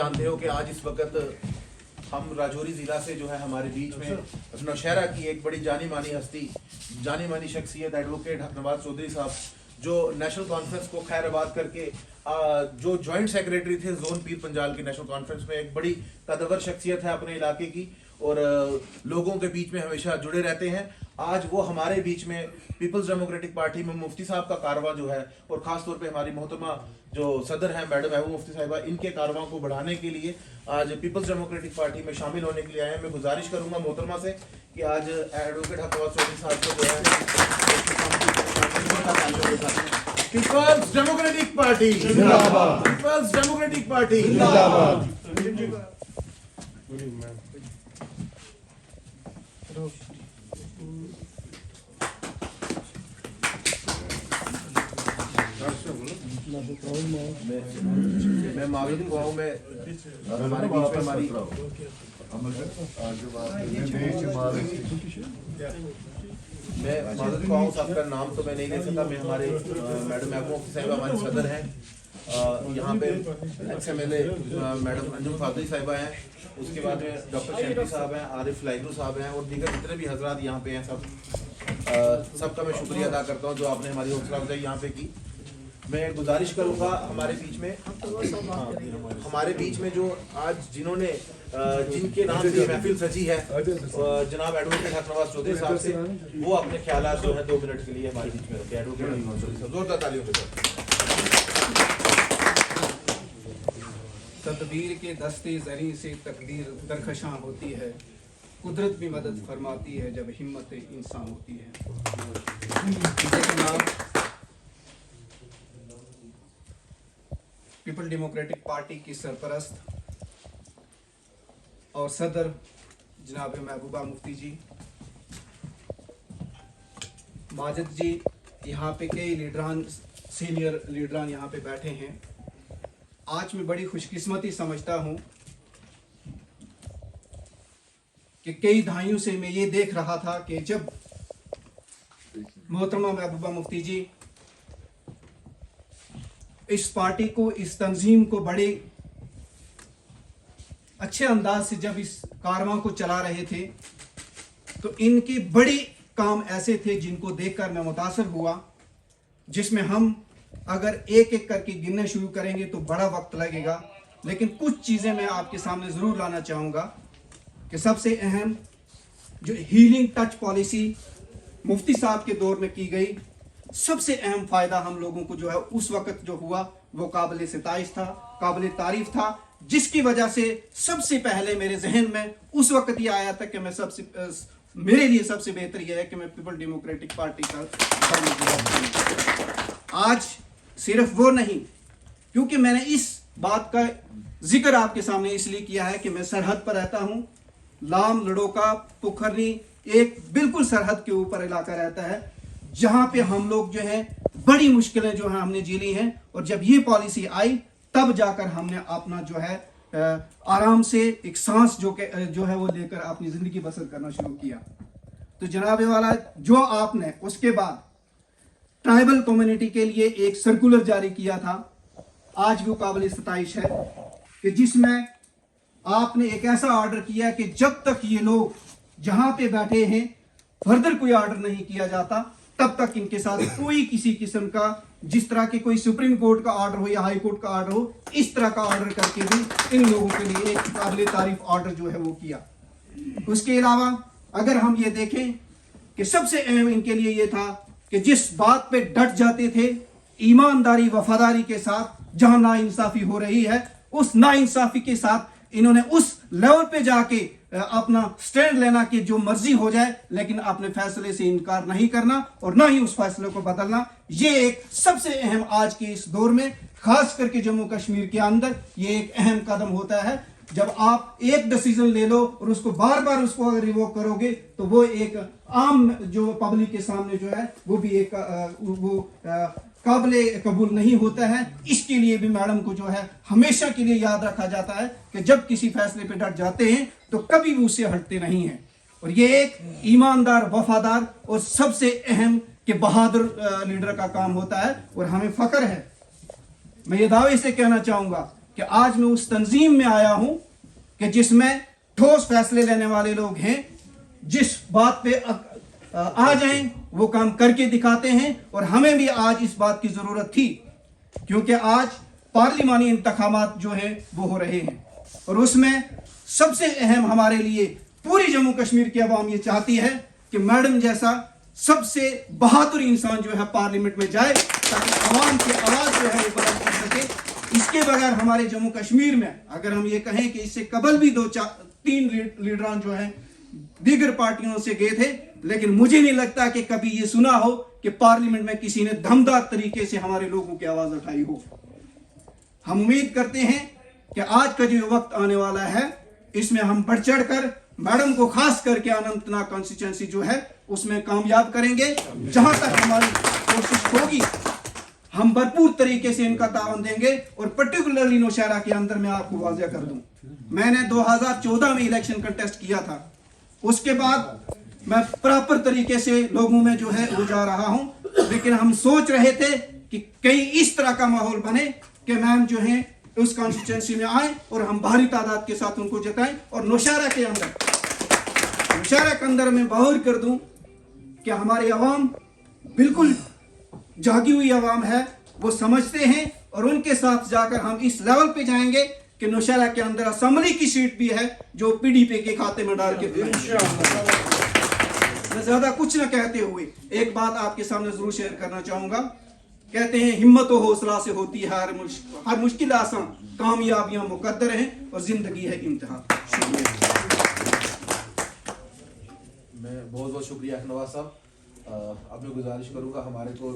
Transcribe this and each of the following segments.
जानते हो कि आज इस वक्त हम राजौरी ज़िला से जो है हमारे बीच में नौशहरा की एक बड़ी जानी मानी हस्ती, जानी मानी शख्सियत एडवोकेट नवाज चौधरी साहब, जो नेशनल कॉन्फ्रेंस को खैराबाद करके जो जॉइंट सेक्रेटरी थे जोन पीर पंजाल की नेशनल कॉन्फ्रेंस में, एक बड़ी कदवर शख्सियत है अपने इलाके की और लोगों के बीच में हमेशा जुड़े रहते हैं। आज वो हमारे बीच में पीपल्स डेमोक्रेटिक पार्टी में मुफ्ती साहब का कारवां जो है, और ख़ास तौर पे हमारी मोहतरमा जो सदर हैं मैडम महबूबा मुफ्ती साहिबा, इनके कारवां को बढ़ाने के लिए आज पीपल्स डेमोक्रेटिक पार्टी में शामिल होने के लिए आए हैं। मैं गुजारिश करूंगा मोहतरमा से कि आज एडवोकेट नवाज चौधरी साहब को जो है पीपल्स डेमोक्रेटिक पार्टी जिंदाबाद, पीपल्स डेमोक्रेटिक पार्टी जिंदाबाद। मैं माविद हुआ हूँ, मैं हमारे बीच में हमारी मैं माविद हुआ हूँ, सबका नाम तो मैं नहीं ले सकता। मैं हमारे मैडम महबूबा मुफ्ती साहिबा हमारे सदर हैं, यहाँ पे XMLA मैडम अंजुम फातही साहिबा हैं, उसके बाद में डॉक्टर शेंटी साहब हैं, आरिफ लाइगरू साहब हैं और दीगर जितने भी हजरात यहाँ पे हैं, सबका मैं शुक्रिया अदा करता हूँ जो आपने हमारी हौसला अफजाई यहाँ पे की। मैं गुजारिश करूँगा हमारे बीच में जो आज जिन्होंने जिनके नाम से महफिल सजी है जनाब एडवोकेट नवाज चौधरी साहब से, वो अपने ख्यालात जो है 2 मिनट के लिए हमारे बीच में रखे। एडवोकेट नवाज चौधरी साहब, जोरदार तालियों के साथ। तदबीर के दस्ते ज़री से तकदीर दरखशां होती है, कुदरत भी मदद फरमाती है जब हिम्मत इंसान होती है। पीपल डेमोक्रेटिक पार्टी की सरपरस्त और सदर जनाब महबूबा मुफ्ती जी, माजिद जी, यहाँ पे कई लीडरान, सीनियर लीडरान यहाँ पे बैठे हैं। आज मैं बड़ी खुशकिस्मती समझता हूँ कि कई दहाइयों से मैं ये देख रहा था कि जब मोहतरमा महबूबा मुफ्ती जी इस पार्टी को, इस तंजीम को बड़े अच्छे अंदाज से जब इस कारवां को चला रहे थे, तो इनके बड़े काम ऐसे थे जिनको देखकर मैं मुतासर हुआ, जिसमें हम अगर एक एक करके गिनने शुरू करेंगे तो बड़ा वक्त लगेगा। लेकिन कुछ चीज़ें मैं आपके सामने ज़रूर लाना चाहूँगा कि सबसे अहम जो हीलिंग टच पॉलिसी मुफ्ती साहब के दौर में की गई, सबसे अहम फ़ायदा हम लोगों को जो है उस वक़्त जो हुआ वो काबिल सिताइश था, काबिल तारीफ़ था, जिसकी वजह से सबसे पहले मेरे जहन में उस वक़्त ये आया था कि मेरे लिए सबसे बेहतर यह है कि मैं पीपल डेमोक्रेटिक पार्टी का। आज सिर्फ वो नहीं, क्योंकि मैंने इस बात का जिक्र आपके सामने इसलिए किया है कि मैं सरहद पर रहता हूँ। लाम, लड़ोका, पुखरनी एक बिल्कुल सरहद के ऊपर इलाका रहता है, जहाँ पे हम लोग जो है बड़ी मुश्किलें जो है हमने झेली हैं, और जब ये पॉलिसी आई तब जाकर हमने अपना जो है आराम से एक सांस जो है वो लेकर अपनी ज़िंदगी बसर करना शुरू किया। तो जनाब वाला जो आपने उसके बाद ट्राइबल कम्युनिटी के लिए एक सर्कुलर जारी किया था, आज भी काबिल सताइश है कि जिसमें आपने एक ऐसा ऑर्डर किया कि जब तक ये लोग जहां पे बैठे हैं फर्दर कोई ऑर्डर नहीं किया जाता, तब तक इनके साथ कोई किसी किस्म का, जिस तरह के कोई सुप्रीम कोर्ट का ऑर्डर हो या हाई कोर्ट का ऑर्डर हो, इस तरह का ऑर्डर करके भी इन लोगों के लिए एक काबिल तारीफ ऑर्डर जो है वो किया। उसके अलावा अगर हम ये देखें कि सबसे अहम इनके लिए ये था कि जिस बात पे डट जाते थे ईमानदारी वफादारी के साथ, जहां नाइंसाफी हो रही है उस नाइंसाफी के साथ इन्होंने उस लेवल पे जाके अपना स्टैंड लेना कि जो मर्जी हो जाए, लेकिन अपने फैसले से इनकार नहीं करना और ना ही उस फैसले को बदलना। ये एक सबसे अहम आज के इस दौर में, खास करके जम्मू कश्मीर के अंदर ये एक अहम कदम होता है। जब आप एक डिसीजन ले लो और उसको बार बार उसको अगर रिवोक करोगे तो वो एक आम जो पब्लिक के सामने जो है वो भी एक काबिल कबूल नहीं होता है। इसके लिए भी मैडम को जो है हमेशा के लिए याद रखा जाता है कि जब किसी फैसले पे डट जाते हैं तो कभी भी उससे हटते नहीं हैं। और ये एक ईमानदार, वफादार और सबसे अहम कि बहादुर लीडर का काम होता है। और हमें फख्र है, मैं ये दावे से कहना चाहूंगा कि आज मैं उस तंजीम में आया हूं कि जिसमें ठोस फैसले लेने वाले लोग हैं, जिस बात पे आ जाएं वो काम करके दिखाते हैं। और हमें भी आज इस बात की ज़रूरत थी, क्योंकि आज पार्लिमानी इंतखाबात जो है वो हो रहे हैं, और उसमें सबसे अहम हमारे लिए पूरी जम्मू कश्मीर की आवाम ये चाहती है कि मैडम जैसा सबसे बहादुर इंसान जो है पार्लियामेंट में जाए, ताकि आवाम की आवाज़ जो है वो बुलंद कर सके। इसके बगैर हमारे जम्मू कश्मीर में अगर हम ये कहें कि इससे कबल भी 2-3 लीडरान जो हैं दीगर पार्टियों से गए थे, लेकिन मुझे नहीं लगता कि कभी ये सुना हो कि पार्लियामेंट में किसी ने दमदार तरीके से हमारे लोगों की आवाज़ उठाई हो। हम उम्मीद करते हैं कि आज का जो वक्त आने वाला है, इसमें हम बढ़ चढ़ कर मैडम को खास करके अनंतनाग कॉन्स्टिट्यूंसी जो है उसमें कामयाब करेंगे। जहां तक हमारी कोशिश होगी हम भरपूर तरीके से इनका तावन देंगे। और पर्टिकुलरली नौशहरा के अंदर मैं आपको वाज़ेह कर दूं, मैंने 2014 में इलेक्शन कंटेस्ट किया था, उसके बाद मैं प्रॉपर तरीके से लोगों में जो है वो जा रहा हूं, लेकिन हम सोच रहे थे कि कहीं इस तरह का माहौल बने कि मैम जो है उस कॉन्स्टिट्यूंसी में आए और हम भारी तादाद के साथ उनको जिताएं। और नौशहरा के अंदर मैं बाहर कर दूं कि हमारी आवाम बिल्कुल जागी हुई आवाम है, वो समझते हैं, और उनके साथ जाकर हम इस लेवल पे जाएंगे कि नौशहरा के अंदर असेंबली की सीट भी है जो पीडीपी के खाते में डाल के। मैं ज्यादा कुछ न कहते हुए एक बात आपके सामने जरूर शेयर करना चाहूंगा। कहते हैं हिम्मत और हौसला से होती है हर मुश्किल आसान, कामयाबियां मुकद्दर हैं और जिंदगी है इम्तिहान। शुक्रिया। मैं बहुत बहुत शुक्रिया नवाज साहब। अब मैं गुजारिश करूंगा हमारे को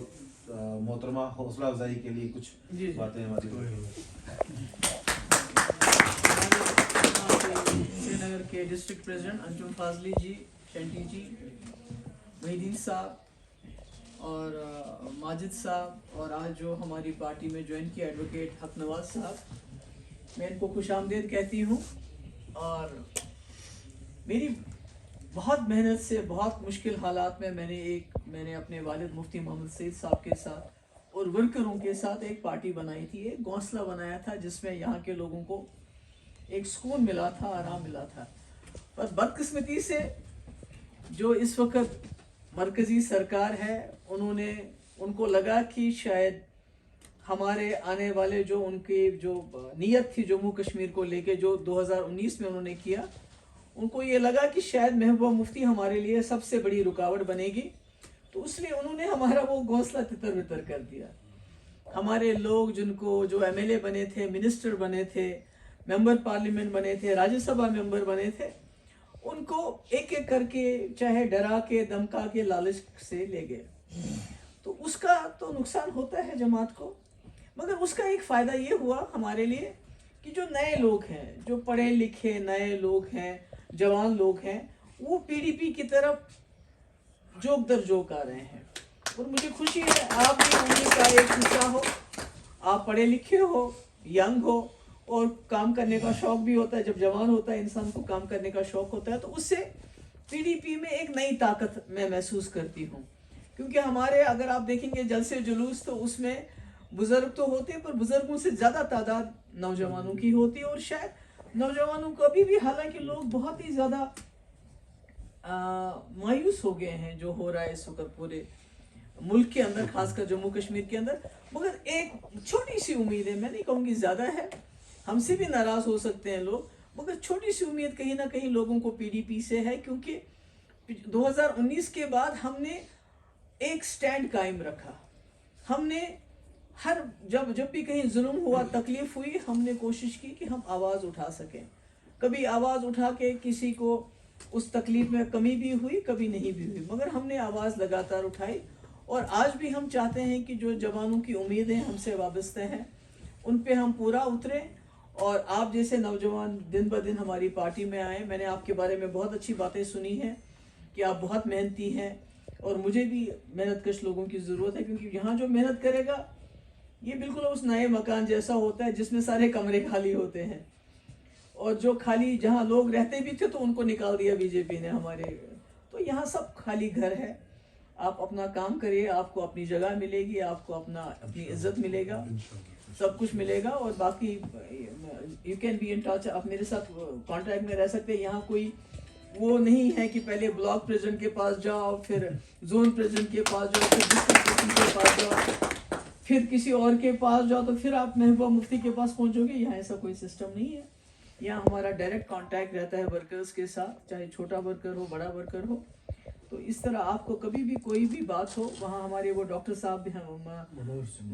मोहतरमा हौसला अफजाई के लिए कुछ बातें हमारी। श्रीनगर के डिस्ट्रिक्ट प्रेसिडेंट अंजुम फाजली जी, शेंटी जी, मोहिदीन साहब और माजिद साहब, और आज जो हमारी पार्टी में ज्वाइन किया एडवोकेट हक नवाज साहब, मैं इनको खुशामदीद कहती हूँ। और मेरी बहुत मेहनत से बहुत मुश्किल हालात में मैंने अपने वालिद मुफ्ती मोहम्मद सईद साहब के साथ और वर्करों के साथ एक पार्टी बनाई थी, एक घोंसला बनाया था जिसमें यहाँ के लोगों को एक सुकून मिला था, आराम मिला था। पर बदकिस्मती से जो इस वक्त मरकज़ी सरकार है, उनको लगा कि शायद हमारे आने वाले जो उनकी जो नीयत थी जम्मू कश्मीर को लेके जो 2019 में उन्होंने किया, उनको ये लगा कि शायद महबूबा मुफ्ती हमारे लिए सबसे बड़ी रुकावट बनेगी, तो इसलिए उन्होंने हमारा वो घोंसला तितर बितर कर दिया। हमारे लोग जिनको जो एमएलए बने थे, मिनिस्टर बने थे, मेंबर पार्लियामेंट बने थे, राज्यसभा मेंबर बने थे, उनको एक एक करके चाहे डरा के धमका के लालच से ले गए। तो उसका तो नुकसान होता है जमात को, मगर उसका एक फ़ायदा ये हुआ हमारे लिए कि जो नए लोग हैं, जो पढ़े लिखे नए लोग हैं, जवान लोग हैं, वो पीडीपी की तरफ जोक दर जोक आ रहे हैं। और मुझे खुशी है आप भी उन्हीं का एक हिस्सा हो, आप पढ़े लिखे हो, यंग हो, और काम करने का शौक भी होता है। जब जवान होता है इंसान को काम करने का शौक होता है, तो उससे पीडीपी में एक नई ताकत मैं महसूस करती हूँ। क्योंकि हमारे अगर आप देखेंगे जलसे जुलूस, तो उसमें बुजुर्ग तो होते हैं, पर बुजुर्गों से ज़्यादा तादाद नौजवानों की होती है। और शायद नौजवानों को अभी भी, हालांकि लोग बहुत ही ज़्यादा मायूस हो गए हैं जो हो रहा है इस वक्त पूरे मुल्क के अंदर, खासकर जम्मू कश्मीर के अंदर। मगर एक छोटी सी उम्मीद है, मैं नहीं कहूँगी ज़्यादा है, हमसे भी नाराज़ हो सकते हैं लोग, मगर छोटी सी उम्मीद कहीं ना कहीं लोगों को पीडीपी से है। क्योंकि 2019 के बाद हमने एक स्टैंड कायम रखा। हमने जब भी कहीं जुल्म हुआ, तकलीफ हुई, हमने कोशिश की कि हम आवाज़ उठा सकें। कभी आवाज़ उठा के किसी को उस तकलीफ में कमी भी हुई, कभी नहीं भी हुई, मगर हमने आवाज़ लगातार उठाई। और आज भी हम चाहते हैं कि जो जवानों की उम्मीदें हमसे वाबस्ते हैं, उन पे हम पूरा उतरें। और आप जैसे नौजवान दिन ब दिन हमारी पार्टी में आए, मैंने आपके बारे में बहुत अच्छी बातें सुनी हैं कि आप बहुत मेहनती हैं, और मुझे भी मेहनतकश लोगों की ज़रूरत है। क्योंकि यहाँ जो मेहनत करेगा, ये बिल्कुल उस नए मकान जैसा होता है जिसमें सारे कमरे खाली होते हैं, और जो खाली जहाँ लोग रहते भी थे तो उनको निकाल दिया बीजेपी ने हमारे। तो यहाँ सब खाली घर है। आप अपना काम करिए, आपको अपनी जगह मिलेगी, आपको अपनी इज्जत मिलेगा। सब कुछ मिलेगा। और बाकी you can be in touch, आप मेरे साथ कांटेक्ट में रह सकते हैं। यहाँ कोई वो नहीं है कि पहले ब्लॉक प्रेसिडेंट के पास जाओ, फिर जोन प्रेसिडेंट के पास जाओ, फिर डिस्ट्रिक्ट प्रेसिडेंट के पास जाओ, फिर किसी और के पास जाओ तो फिर आप महबूबा मुफ्ती के पास पहुंचोगे। यहाँ ऐसा कोई सिस्टम नहीं है। यहाँ हमारा डायरेक्ट कांटेक्ट रहता है वर्कर्स के साथ, चाहे छोटा वर्कर हो बड़ा वर्कर हो। तो इस तरह आपको कभी भी कोई भी बात हो, वहाँ हमारे वो डॉक्टर साहब भी हैं,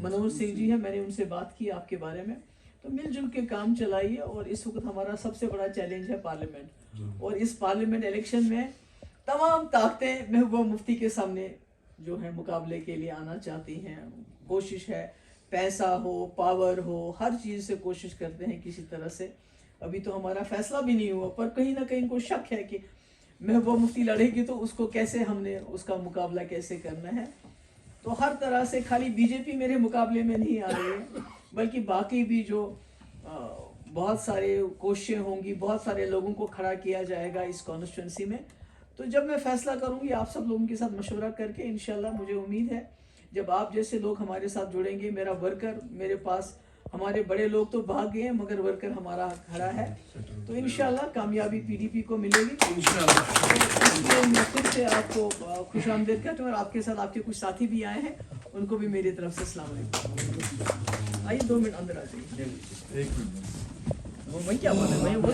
मनोज सिंह जी हैं, मैंने उनसे बात की आपके बारे में। तो मिलजुल के काम चलाइए। और इस वक्त हमारा सबसे बड़ा चैलेंज है पार्लियामेंट, और इस पार्लियामेंट इलेक्शन में तमाम ताकतें महबूबा मुफ्ती के सामने जो है मुकाबले के लिए आना चाहती हैं। कोशिश है, पैसा हो, पावर हो, हर चीज़ से कोशिश करते हैं किसी तरह से। अभी तो हमारा फैसला भी नहीं हुआ, पर कहीं ना कहीं इनको शक है कि महबूबा मुफ्ती लड़ेगी तो उसको कैसे हमने उसका मुकाबला कैसे करना है। तो हर तरह से खाली बीजेपी मेरे मुकाबले में नहीं आ रही है, बल्कि बाकी भी जो बहुत सारे कोशिशें होंगी, बहुत सारे लोगों को खड़ा किया जाएगा इस कॉन्स्टिट्यूंसी में। तो जब मैं फैसला करूंगी आप सब लोगों के साथ मशवरा करके, इंशाल्लाह मुझे उम्मीद है जब आप जैसे लोग हमारे साथ जुड़ेंगे, मेरा वर्कर मेरे पास, हमारे बड़े लोग तो भाग गए हैं मगर वर्कर हमारा खड़ा है, तो इंशाल्लाह कामयाबी पीडीपी को मिलेगी इंशाल्लाह। मैं फिर से आपको खुशामदीद कहता हूँ, और आपके साथ आपके कुछ साथी भी आए हैं, उनको भी मेरी तरफ से अस्सलाम वालेकुम। आइए 2 मिनट अंदर आ जाइए। 1 मिनट, वो मैं क्या बोला, मैं वो